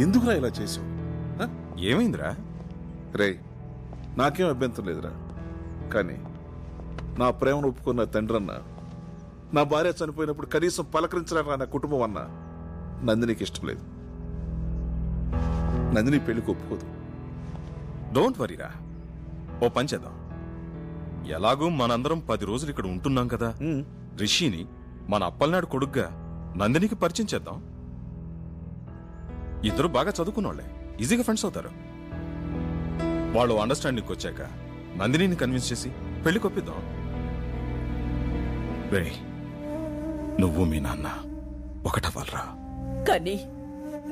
ఎందుకురా ఇలా చేసావు? ఏమైందిరా? రే, నాకేం అభ్యంతరం లేదురా, కానీ నా ప్రేమను ఒప్పుకున్న తండ్రన్న, నా భార్య చనిపోయినప్పుడు కనీసం పలకరించడానికి నా కుటుంబం అన్న నందినికి ఇష్టం లేదు. నందిని పెళ్లికి ఒప్పుకోదు. డోంట్ వరీరా, ఓ పని చేద్దాం. ఎలాగూ మనందరం 10 రోజులు ఇక్కడ ఉంటున్నాం కదా, రిషిని మన అప్పలనాడు కొడుగ్గా నందినికి పరిచయం చేద్దాం. ఇద్దరు బాగా చదువుకున్నోళ్లే, ఈజీగా ఫ్రెండ్స్ అవుతారు. వాళ్ళు అండర్స్టాండింగ్కి వచ్చాక నందినిని కన్విన్స్ చేసి పెళ్లి కొప్పిద్దాం. రే, నువ్వు మీ నాన్న ఒకటవ్వాలరా. కానీ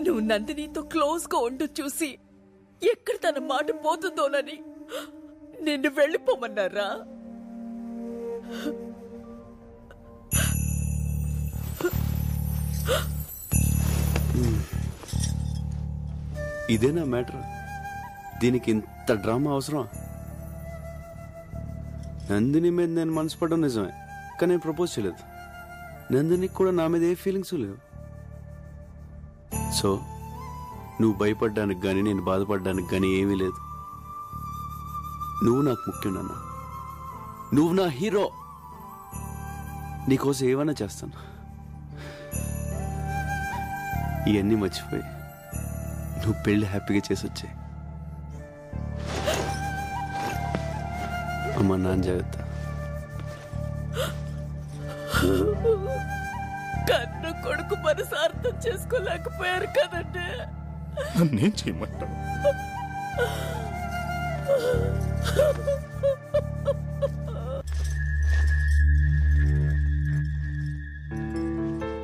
నువ్వు నందినితో క్లోజ్ గా ఉంటూ చూసి ఎక్కడ తన మాట పోతుందోనని నిన్ను వెళ్ళిపోమన్నారా? ఇదేనా మ్యాటర్? దీనికి ఇంత డ్రామా అవసరం? నందిని మీద నేను మనసు పడడం నిజమే, కానీ నేను ప్రపోజ్ చేయలేదు. నందినికి కూడా నా మీద ఏ ఫీలింగ్స్ లేవు. సో నువ్వు భయపడ్డానికి కానీ నేను బాధపడడానికి కానీ ఏమీ లేదు. నువ్వు నాకు ముఖ్యం నాన్న, నువ్వు నా హీరో. నీకోసం ఏమైనా చేస్తాను. ఇవన్నీ మర్చిపోయి నువ్వు పెళ్లి హ్యాపీగా చేసి వచ్చాయి. అమ్మా, నాన్న జాగ్రత్త. కన్ను కొడుకు మనసు అర్థం చేసుకోలేకపోయారు కదండి. నన్నేం చేయమంటావు?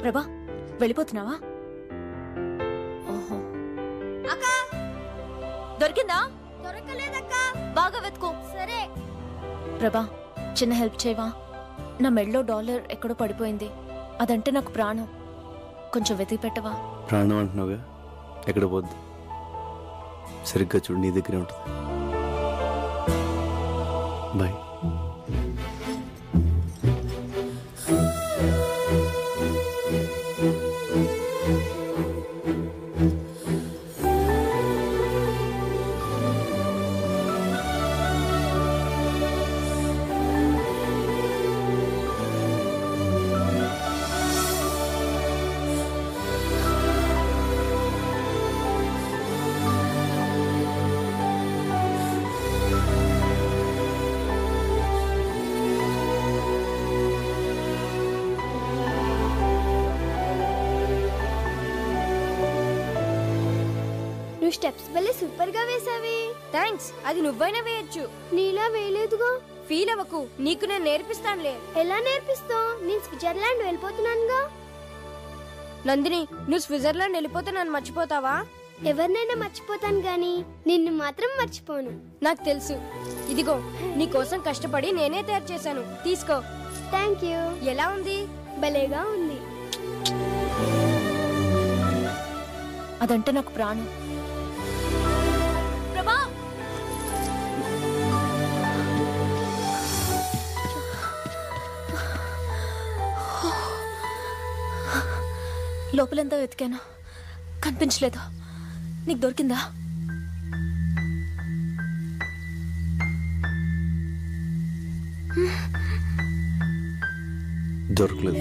ప్రభా, వెళ్ళిపోతున్నావా? ఓహో, దొరికిందా? దొరకలేదక్కా. బాగా వెతుకో. సరే. ప్రభా, చిన్న హెల్ప్ చేయవా? నా మెడలో $1 ఎక్కడో పడిపోయింది. అదంటే నాకు ప్రాణం. కొంచెం వెతికి పెట్టవా? ప్రాణం అంటున్నావుగా, ఎక్కడ పోద్దు. సరిగ్గా చూడు, నీ దగ్గరే ఉంటుంది. బాయ్. స్టెప్స్ భలే సూపర్ గా వేసావి. థ్యాంక్స్. అది నువ్వైనా వేయొచ్చు. నీలా వేయలేదుగా. ఫీల్ అవ్వకు, నీకు నేను నేర్పిస్తానులే. ఎలా నేర్పిస్తావు? నేను స్విట్జర్లాండ్ వెళ్ళిపోతున్నానుగా. నందిని, నువ్వు స్విట్జర్లాండ్ వెళ్ళిపోతే నన్ను మర్చిపోతావా? ఎవరినైనా మర్చిపోతాను గాని నిన్ను మాత్రం మర్చిపోను. నాకు తెలుసు. ఇదిగో, నీ కోసం కష్టపడి నేనే తయారు చేశాను. తీసుకో. Thank you. ఎలా ఉంది? భలేగా ఉంది. అదంటే నాకు ప్రాణం. ప్రభా, లోపలంతా వెతికాను, కనిపించలేదు. నీకు దొరికిందా? దొరకలేదు.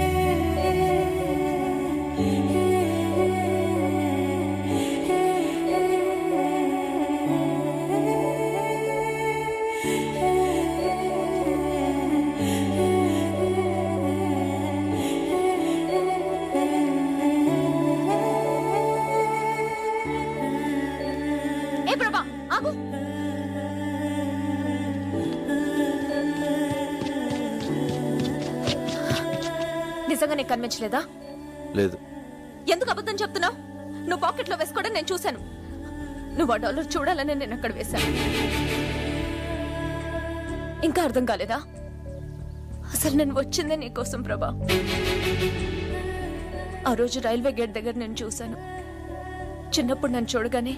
నిజంగా నీకు కనిపించలేదా? లేదు. ఎందుకు అబద్ధం చెప్తున్నావు? నువ్వు పాకెట్లో వేసుకోవడం నేను చూశాను. నువ్వు $1 చూడాలని నేను అక్కడ వేశాను. ఇంకా అర్థం కాలేదా? అసలు నేను వచ్చిందే నీకోసం ప్రభా. ఆ రోజు రైల్వే గేట్ దగ్గర నేను చూశాను. చిన్నప్పుడు నన్ను చూడగానే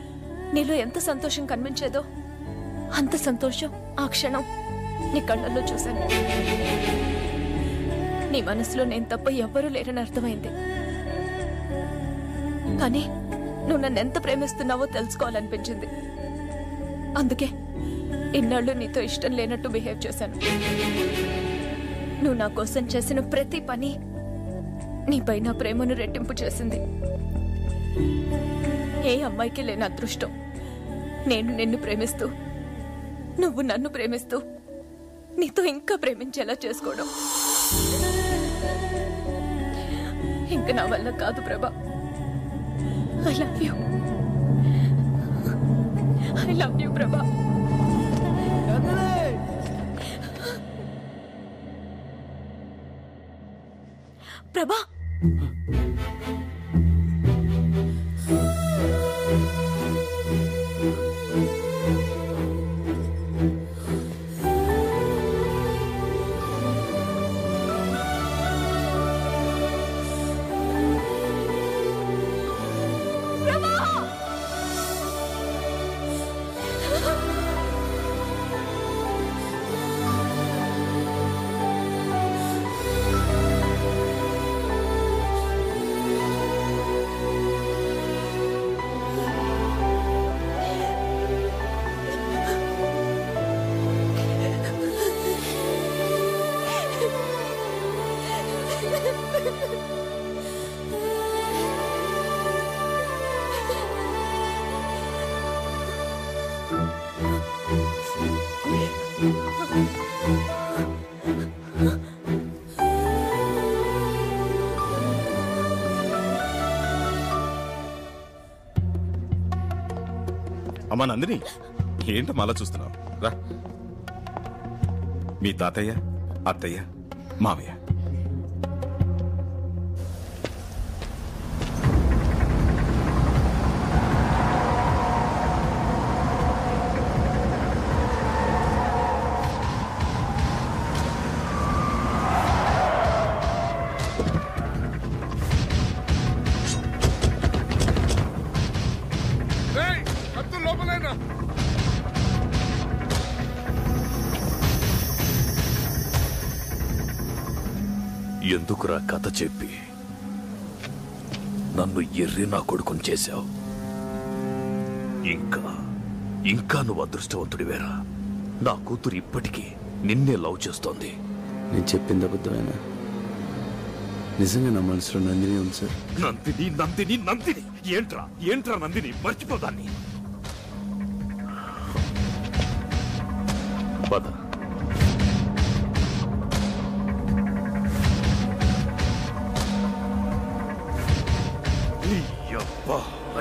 నీలో ఎంత సంతోషం కనిపించేదో అంత సంతోషం ఆ క్షణం నీ కళ్ళల్లో చూశాను. నీ మనసులో నేను తప్ప ఎవ్వరూ లేరని అర్థమైంది. కానీ నువ్వు నన్ను ఎంత ప్రేమిస్తున్నావో తెలుసుకోవాలనిపించింది. అందుకే ఇన్నాళ్ళు నీతో ఇష్టం లేనట్టు బిహేవ్ చేశాను. నువ్వు నా కోసం చేసిన ప్రతి పని నీపై నా ప్రేమను రెట్టింపు చేసింది. ఏ అమ్మాయికి లేని అదృష్టం నేను నిన్ను ప్రేమిస్తూ, నువ్వు నన్ను ప్రేమిస్తూ, నీతో ఇంకా ప్రేమించేలా చేసుకోవడం. ఇంక నా వల్ల కాదు ప్రభా. I love you. I love you ప్రభా. ప్రభా, అమ్మా నందిని, ఏంటి మళ్ళా చూస్తున్నావు? రా. మీ తాతయ్య, అత్తయ్య, మామయ్య. ఎందుకురా కథ చెప్పి నన్ను ఎర్రి నా కొడుకుని చేశావు? ఇంకా నువ్వు అదృష్టవంతుడివేరా. నా కూతురు ఇప్పటికీ నిన్నే లవ్ చేస్తోంది. నేను చెప్పింది అబద్ధమేనా? నిజంగా నా మనసులో నందిని ఉంది సార్. నందిని నందిని నందిని ఏంట్రా నందిని? మర్చిపోదాన్ని. పద.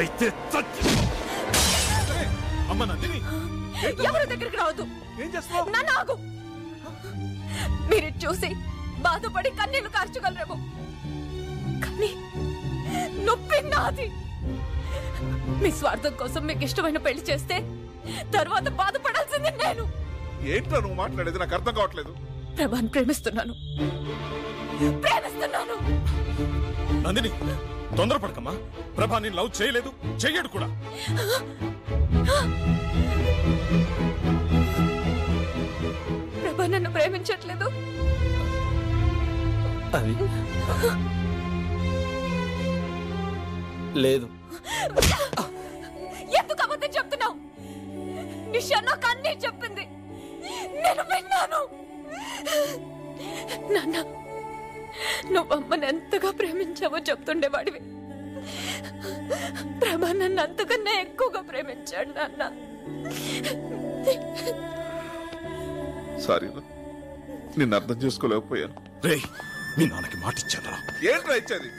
అయితే అమ్మ నందిని, ఎవరి దగ్గరికి రావద్దు. ఏం చేస్తున్నావు? నన్ను ఆగు. మీరు చూసి బాధపడి కన్నీళ్లు కార్చగలరేమో, కానీ నొప్పి నాది. మీ స్వార్థం కోసం మీకు ఇష్టమైన పెళ్లి చేస్తే తర్వాత బాధపడాల్సింది నేను. ఏంటో నువ్వు మాట్లాడేది నాకు అర్థం కావట్లేదు. ప్రభాని ప్రేమిస్తున్నాను. నందిని, తొందరపడకమ్మా. ప్రభా నేను లవ్ చేయలేదు, చెయ్యడు కూడా. ప్రభా నన్ను ప్రేమించట్లేదు. అది లేదు. ఎందుకు అబద్ధం చెప్తున్నావు? నిషా నాకు అన్నీ చెప్పింది, నేను విన్నాను. నాన్న, నువ్వు అమ్మని ఎంతగా ప్రేమించావో చెప్తుండేవాడివి. ప్రభా నన్ను అంతకన్నా ఎక్కువగా ప్రేమించాడు నాన్న. సారీ, నిన్ను అర్థం చేసుకోలేకపోయాను. రేయ్, మీ నాన్నకి మాట ఇచ్చాను. ఏంట్రా ఇచ్చేది?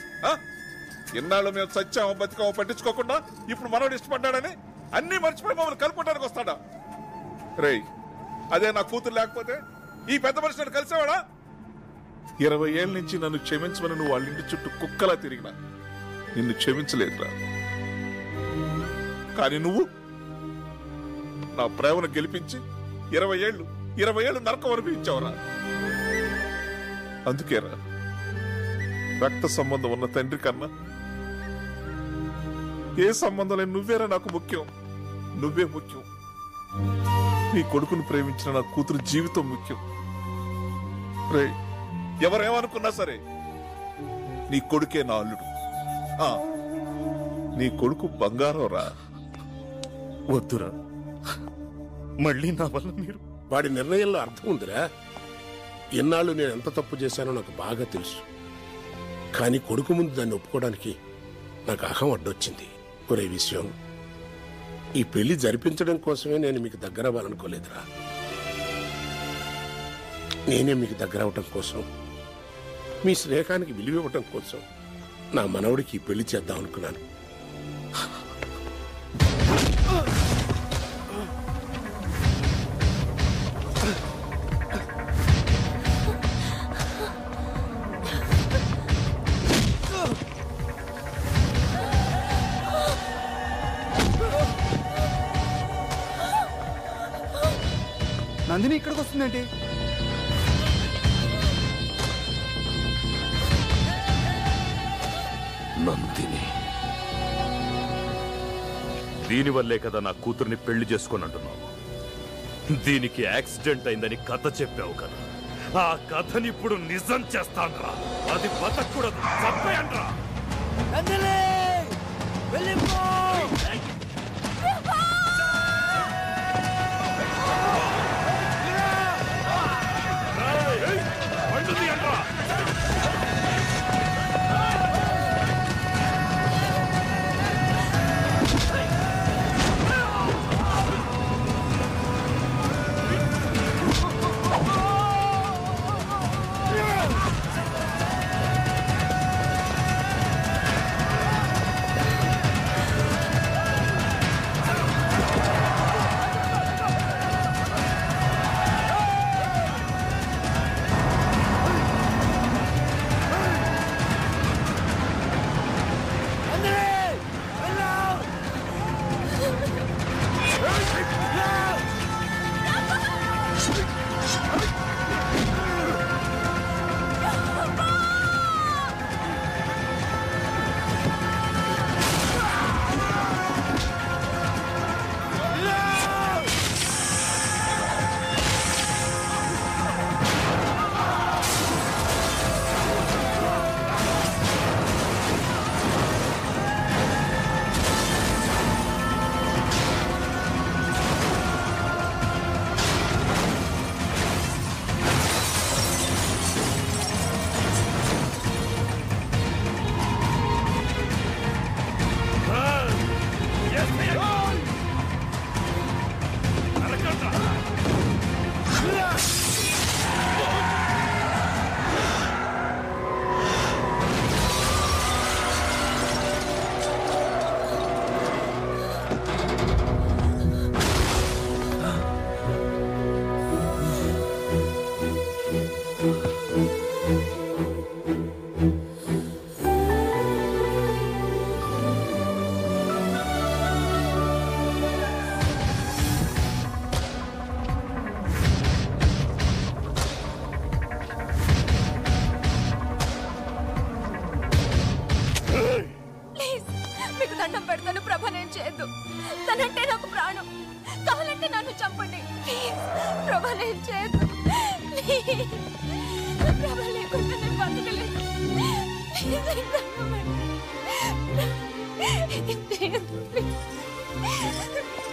ఎన్నాళ్ళు మేము సత్యామో బతికామో పట్టించుకోకుండా ఇప్పుడు మనోడు ఇష్టపడ్డాడని అన్ని మర్చిపోయి మమ్మల్ని కలుపుకోవడానికి వస్తాడా? రేయ్, అదే నా కూతురు లేకపోతే ఈ పెద్ద మనిషిని కలిసేవాడా? 20 ఏళ్ళ నుంచి నన్ను క్షమించమని నువ్వు వాళ్ళ ఇంటి చుట్టూ కుక్కలా తిరిగినా నిన్ను క్షమించలేదురా. కానీ నువ్వు నా ప్రేమను గెలిపించి 20 ఏళ్ళు నరకం అనిపించావురా. అందుకేరా రక్త సంబంధం ఉన్న తండ్రి కన్నా ఏ సంబంధం లేని నువ్వేరా నాకు ముఖ్యం. నువ్వే ముఖ్యం. నీ కొడుకును ప్రేమించిన నా కూతురు జీవితం ముఖ్యం. రే, ఎవరేమనుకున్నా సరే నీ కొడుకే నా అల్లుడు. నీ కొడుకు బంగారం రా. వద్దురా, మళ్ళీ నా వల్ల మీరు. వాడి నిర్ణయంలో అర్థం ఉందిరా. ఎన్నాళ్ళు నేను ఎంత తప్పు చేశానో నాకు బాగా తెలుసు. కానీ కొడుకు ముందు దాన్ని ఒప్పుకోవడానికి నాకు అహం అడ్డొచ్చింది. ఒరే విషయం, ఈ పెళ్లి జరిపించడం కోసమే నేను మీకు దగ్గర అవ్వాలనుకోలేదురా. నేనే మీకు దగ్గర అవటం కోసం, మీ స్నేహానికి విలువివ్వటం కోసం నా మనవడికి ఈ పెళ్లి చేద్దాం అనుకున్నాను. నందిని ఇక్కడికి వస్తుందేంటి? నందిని, దీనివల్లే కదా నా కూతుర్ని పెళ్లి చేసుకొని అంటున్నావు. దీనికి యాక్సిడెంట్ అయిందని కథ చెప్పావు కదా, ఆ కథని ఇప్పుడు నిజం చేస్తాన్రా. అది బతకూడదు, చంపేయండ్రా.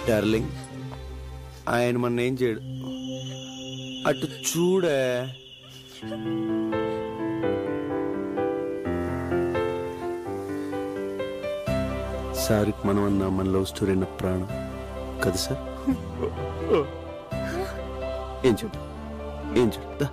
డార్లింగ్, ఆయన మన ఏం చేయడు. అటు చూడే. సార్కి మనం అన్నా మన లవ్ స్టోరీ అన్న ప్రాణం కదా సార్? ఏం చూడు, ఏం చూడు.